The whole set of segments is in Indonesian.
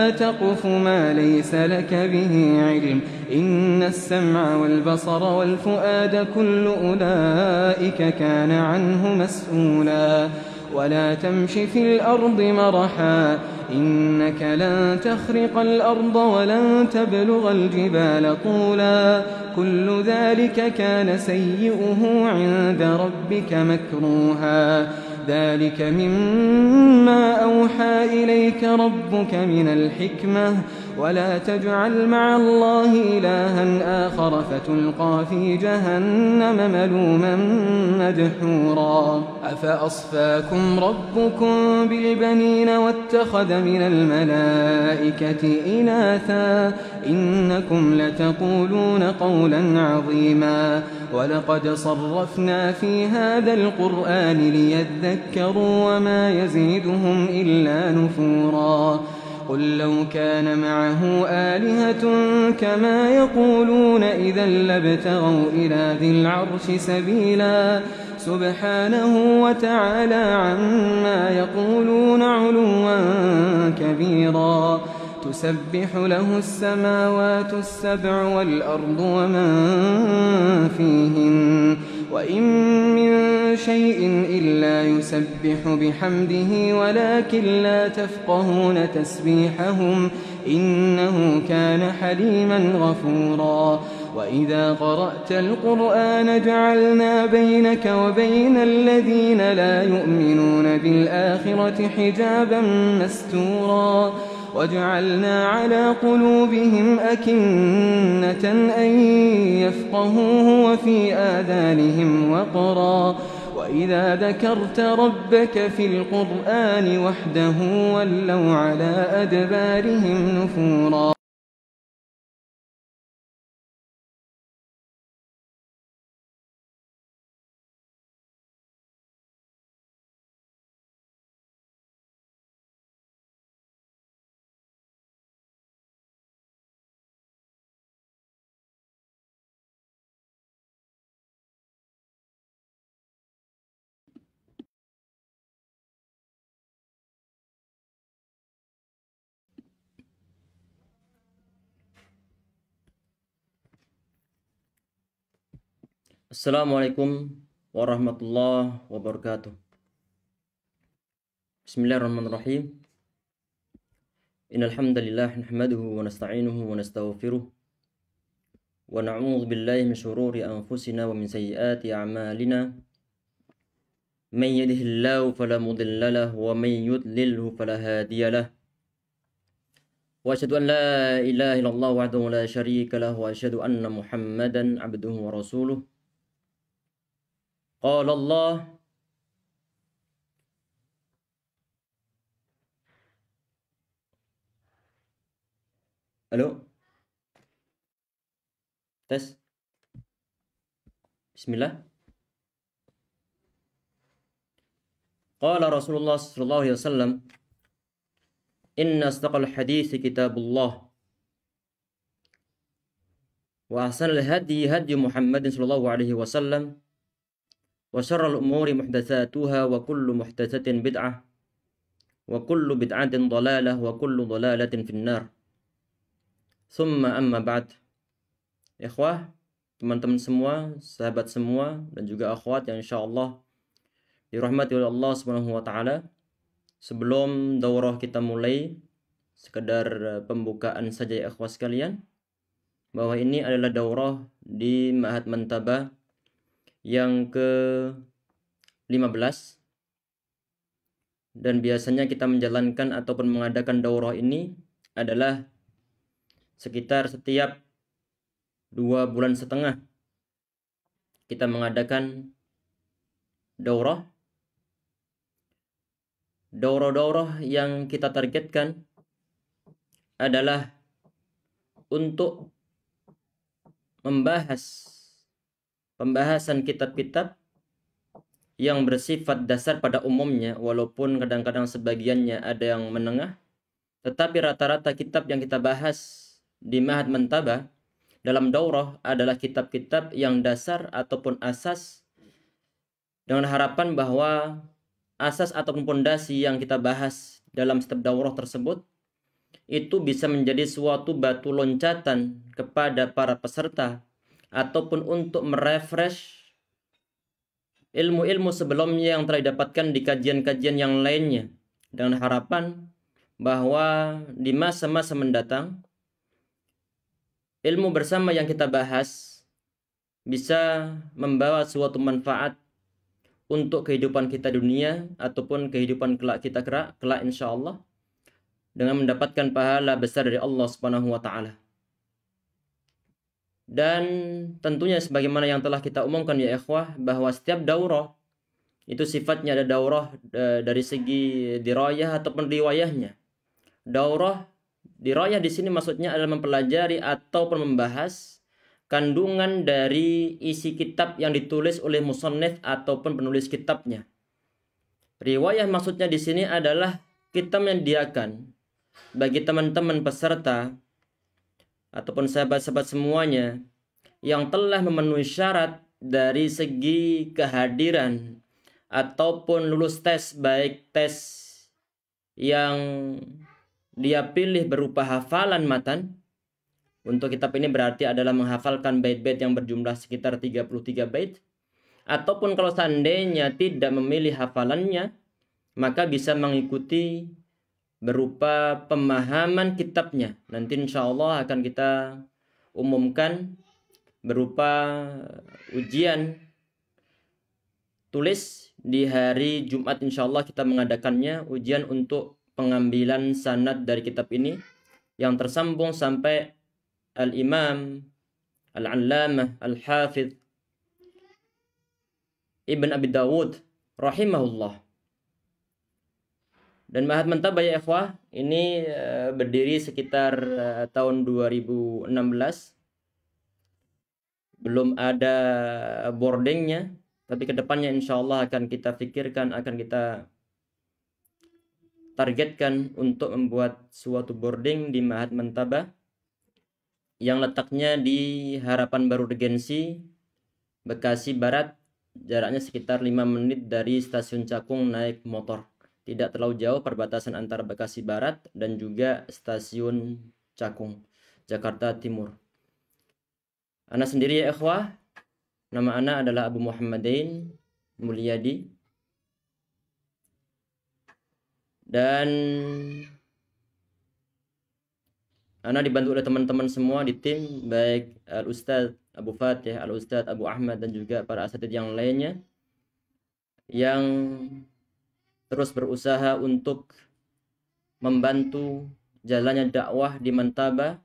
لا تقف ما ليس لك به علم إن السمع والبصر والفؤاد كل أولئك كان عنه مسؤولا ولا تمش في الأرض مرحا إنك لن تخرق الأرض ولن تبلغ الجبال طولا كل ذلك كان سيئه عند ربك مكروها ذلك مما أوحى إليك ربك من الحكمة ولا تجعل مع الله إلها آخر فتلقى في جهنم ملوما مدحورا أفأصفاكم ربكم بالبنين واتخذ من الملائكة إناثا إنكم لتقولون قولا عظيما ولقد صرفنا في هذا القرآن ليذكروا وما يزيدهم إلا نفورا قل لو كان معه آلهة كما يقولون إذا لابتغوا إلى ذي العرش سبيلا سبحانه وتعالى عما يقولون علوا كبيرا تسبح له السماوات السبع والأرض ومن فيهن وإن من شيء إلا يسبح بحمده ولكن لا تفقهون تسبيحهم إنه كان حليما غفورا وإذا قرأت القرآن جعلنا بينك وبين الذين لا يؤمنون بالآخرة حجابا مستورا وجعلنا على قلوبهم أكنة أن يفقهوه وفي آذانهم وقرا وإذا ذكرت ربك في القرآن وحده ولوا على أدبارهم نفورا Assalamualaikum warahmatullahi wabarakatuh. Bismillahirrahmanirrahim. Innal hamdalillah nahmaduhu wa nasta'inuhu wa nastaghfiruh wa na'udzu billahi min shururi anfusina wa min sayyiati a'malina. May yahdihillahu fala mudilla lahu wa may yudlilhu fala hadiya lahu. Wa asyhadu an la ilaha illallah wahdahu la syarika lahu wa asyhadu anna Muhammadan 'abduhu wa rasuluh. Qala Allah Halo. Tes. Bismillah. Qala Rasulullah sallallahu alaihi wasallam inna asdaqal hadithi kitabullah wa ahsanal hadi hadi Muhammadin sallallahu alaihi wasallam wa syarrul umuri muhdatsatuha wa kullu muhdatsatin bid'ah wa kullu bid'atin dhalalah wa kullu dhalalatin finnar. Summa amma ba'd. Ikhwah, teman-teman semua, sahabat semua dan juga akhwat yang insyaallah dirahmati oleh Allah Subhanahu wa taala. Sebelum daurah kita mulai, sekedar pembukaan saja ya ikhwah sekalian, bahwa ini adalah daurah di Ma'had Mantabah yang ke-15 dan biasanya kita menjalankan ataupun mengadakan daurah ini adalah sekitar setiap 2,5 bulan kita mengadakan daurah yang kita targetkan adalah untuk membahas pembahasan kitab-kitab yang bersifat dasar pada umumnya, walaupun kadang-kadang sebagiannya ada yang menengah, tetapi rata-rata kitab yang kita bahas di Ma'had Mantabah dalam daurah adalah kitab-kitab yang dasar ataupun asas, dengan harapan bahwa asas ataupun pondasi yang kita bahas dalam setiap daurah tersebut itu bisa menjadi suatu batu loncatan kepada para peserta ataupun untuk merefresh ilmu-ilmu sebelumnya yang telah didapatkan di kajian-kajian yang lainnya, dengan harapan bahwa di masa-masa mendatang ilmu bersama yang kita bahas bisa membawa suatu manfaat untuk kehidupan kita dunia ataupun kehidupan kelak kita kelak insyaallah, dengan mendapatkan pahala besar dari Allah Subhanahu wa taala. Dan tentunya sebagaimana yang telah kita umumkan ya ikhwah, bahwa setiap daurah itu sifatnya ada daurah dari segi dirayah ataupun riwayahnya. Daurah dirayah di sini maksudnya adalah mempelajari ataupun membahas kandungan dari isi kitab yang ditulis oleh musannif ataupun penulis kitabnya. Riwayah maksudnya di sini adalah kita menyediakan bagi teman-teman peserta ataupun sahabat-sahabat semuanya yang telah memenuhi syarat dari segi kehadiran ataupun lulus tes, baik tes yang dia pilih berupa hafalan matan. Untuk kitab ini berarti adalah menghafalkan bait-bait yang berjumlah sekitar 33 bait, ataupun kalau seandainya tidak memilih hafalannya, maka bisa mengikuti berupa pemahaman kitabnya. Nanti insya Allah akan kita umumkan berupa ujian tulis di hari Jumat, insya Allah kita mengadakannya, ujian untuk pengambilan sanad dari kitab ini yang tersambung sampai Al-Imam Al-Allamah Al-Hafidh Ibn Abi Dawud rahimahullah. Dan Ma'had Mantabah ya ikhwah ini berdiri sekitar tahun 2016. Belum ada boardingnya, tapi kedepannya insya Allah akan kita pikirkan, akan kita targetkan untuk membuat suatu boarding di Ma'had Mantabah yang letaknya di Harapan Baru Regensi, Bekasi Barat. Jaraknya sekitar 5 menit dari stasiun Cakung naik motor. Tidak terlalu jauh perbatasan antara Bekasi Barat dan juga stasiun Cakung, Jakarta Timur. Ana sendiri ya ikhwah, nama ana adalah Abu Muhammadain Mulyadi. Dan ana dibantu oleh teman-teman semua di tim, baik Al-Ustadz Abu Fatih, Al-Ustadz Abu Ahmad, dan juga para asatidz yang lainnya yang terus berusaha untuk membantu jalannya dakwah di Mantabah,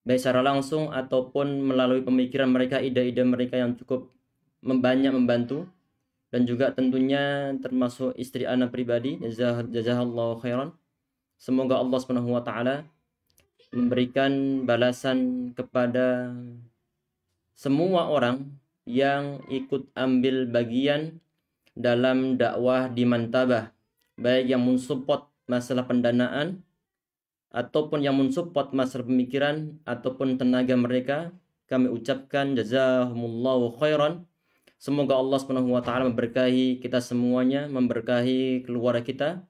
baik secara langsung ataupun melalui pemikiran mereka, ide-ide mereka yang cukup banyak membantu. Dan juga tentunya termasuk istri ana pribadi, jazakallahu khairan. Semoga Allah Subhanahu wa taala memberikan balasan kepada semua orang yang ikut ambil bagian dalam dakwah di Mantabah, baik yang mensupport masalah pendanaan ataupun yang mensupport masalah pemikiran ataupun tenaga mereka. Kami ucapkan jazakumullahu khairan. Semoga Allah Subhanahu wa taala memberkahi kita semuanya, memberkahi keluarga kita,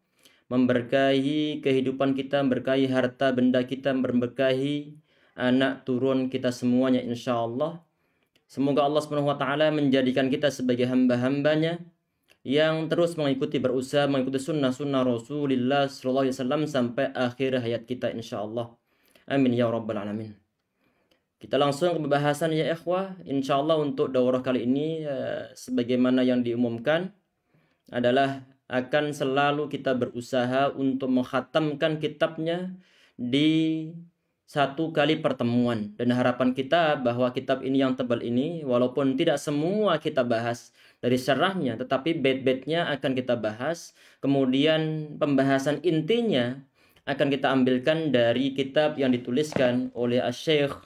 memberkahi kehidupan kita, memberkahi harta benda kita, memberkahi anak turun kita semuanya insyaallah. Semoga Allah Subhanahu wa taala menjadikan kita sebagai hamba-hambanya yang terus berusaha mengikuti sunnah-sunnah Rasulullah SAW sampai akhir hayat kita insyaallah. Amin ya rabbal alamin. Kita langsung ke pembahasan ya ikhwah. Insyaallah untuk daurah kali ini sebagaimana yang diumumkan adalah akan selalu kita berusaha untuk menghatamkan kitabnya di 1 kali pertemuan. Dan harapan kita bahwa kitab ini yang tebal ini, walaupun tidak semua kita bahas dari syarahnya, tetapi bait-baitnya akan kita bahas. Kemudian pembahasan intinya akan kita ambilkan dari kitab yang dituliskan oleh Syekh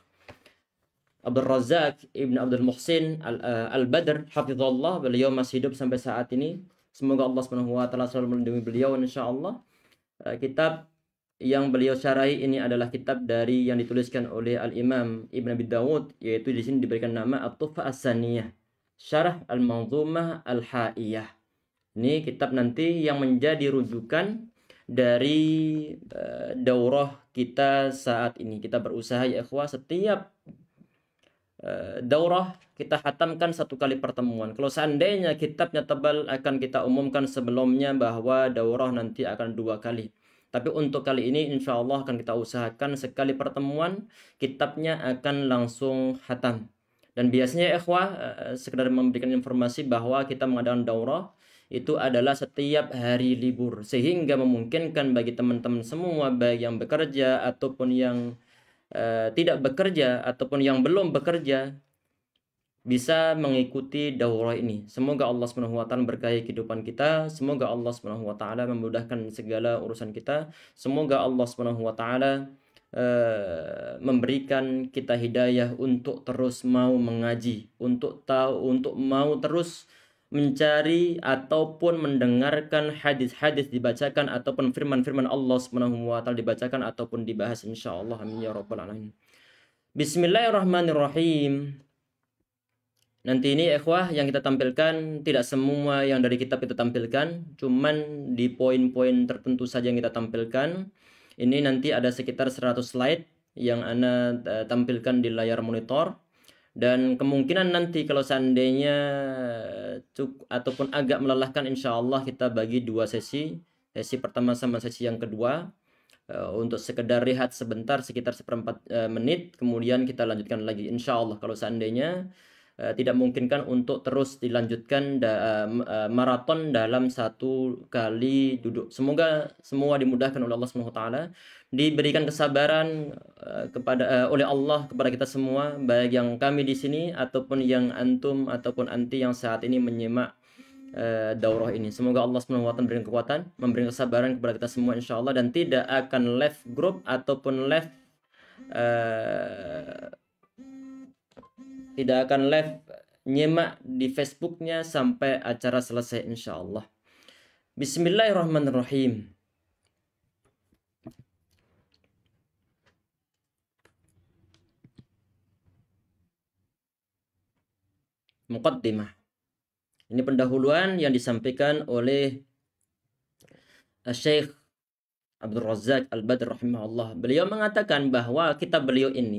Abdul Razak Ibn Abdul Muhsin Al-Badr hafizallah. Beliau masih hidup sampai saat ini. Semoga Allah Subhanahu wa taala selalu melindungi beliau insyaallah. Kitab yang beliau syarahi ini adalah kitab dari yang dituliskan oleh Al-Imam Ibn Abi Dawud, yaitu di sini diberikan nama At-Tuhfah As-Saniyah Syarah Al-Manzumah Al-Haiyah. Ini kitab nanti yang menjadi rujukan dari daurah kita saat ini. Kita berusaha ya ikhwah, setiap daurah kita hatamkan 1 kali pertemuan. Kalau seandainya kitabnya tebal, akan kita umumkan sebelumnya bahwa daurah nanti akan 2 kali. Tapi untuk kali ini insya Allah akan kita usahakan sekali pertemuan kitabnya akan langsung hatam. Dan biasanya ikhwah, sekedar memberikan informasi bahwa kita mengadakan daurah itu adalah setiap hari libur, sehingga memungkinkan bagi teman-teman semua, baik yang bekerja ataupun yang tidak bekerja ataupun yang belum bekerja, bisa mengikuti daurah ini. Semoga Allah Subhanahu wa taala berkahi kehidupan kita. Semoga Allah Subhanahu wa taala memudahkan segala urusan kita. Semoga Allah Subhanahu wa taala memberikan kita hidayah untuk terus mau mengaji, untuk mau terus mencari ataupun mendengarkan hadis-hadis dibacakan ataupun firman-firman Allah Subhanahu wa taala dibacakan ataupun dibahas insyaallah. Amin ya rabbal alamin. Bismillahirrahmanirrahim. Nanti ini ikhwah yang kita tampilkan tidak semua yang dari kitab kita tampilkan, cuman di poin-poin tertentu saja yang kita tampilkan. Ini nanti ada sekitar 100 slide yang Ana tampilkan di layar monitor. Dan kemungkinan nanti kalau seandainya ataupun agak melelahkan, insya Allah kita bagi 2 sesi. Sesi pertama sama sesi yang kedua. Untuk sekedar rehat sebentar sekitar 1/4 menit. Kemudian kita lanjutkan lagi insya Allah. Kalau seandainya tidak memungkinkan untuk terus dilanjutkan maraton dalam 1 kali duduk. Semoga semua dimudahkan oleh Allah Subhanahu wa taala, diberikan kesabaran oleh Allah kepada kita semua, baik yang kami di sini ataupun yang antum ataupun anti yang saat ini menyimak daurah ini. Semoga Allah Subhanahu wa taala memberikan kekuatan, memberikan kesabaran kepada kita semua insyaallah, dan tidak akan left group ataupun tidak akan live nyimak di Facebooknya sampai acara selesai insyaallah. Bismillahirrahmanirrahim. Muqaddimah. Ini pendahuluan yang disampaikan oleh Syekh Abdul Razak Al-Badr rahimahullah. Beliau mengatakan bahwa kitab beliau ini